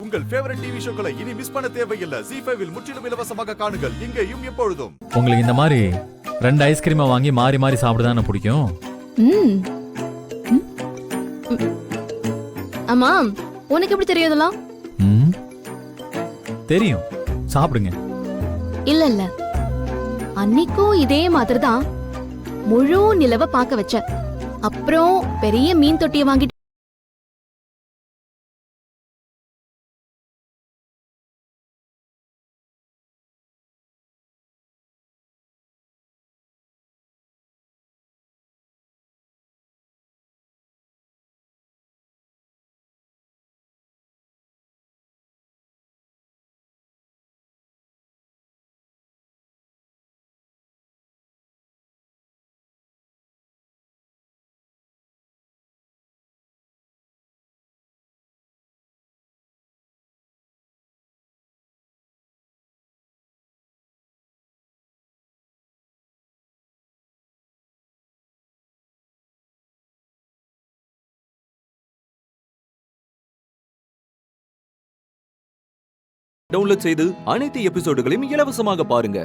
உங்கள் favourite TV ஷோக்களை இனி miss பண்ண தேவையில்லை. ZEE5 இல் முற்றிலும் இலவசமாக காணுங்கள், இங்கேயும் எப்பொழுதும். உங்களுக்கு இந்த மாதிரி 2 ஐஸ்கிரீமை வாங்கி மாறி மாறி சாப்பிடுதானே பிடிக்கும்? ஆமா, உனக்கு எப்படி தெரியும் இதெல்லாம்? தெரியும், சாப்பிடுங்க. இல்ல இல்ல, அன்னைக்கும் இதே மாதிரி தான் முழு நிலவை பார்க்க வச்ச. அப்புறம் பெரிய மீன் தொட்டியை வாங்கிட்டு டவுன்லோட் செய்து அனைத்து எபிசோடுகளையும் இலவசமாக பாருங்க.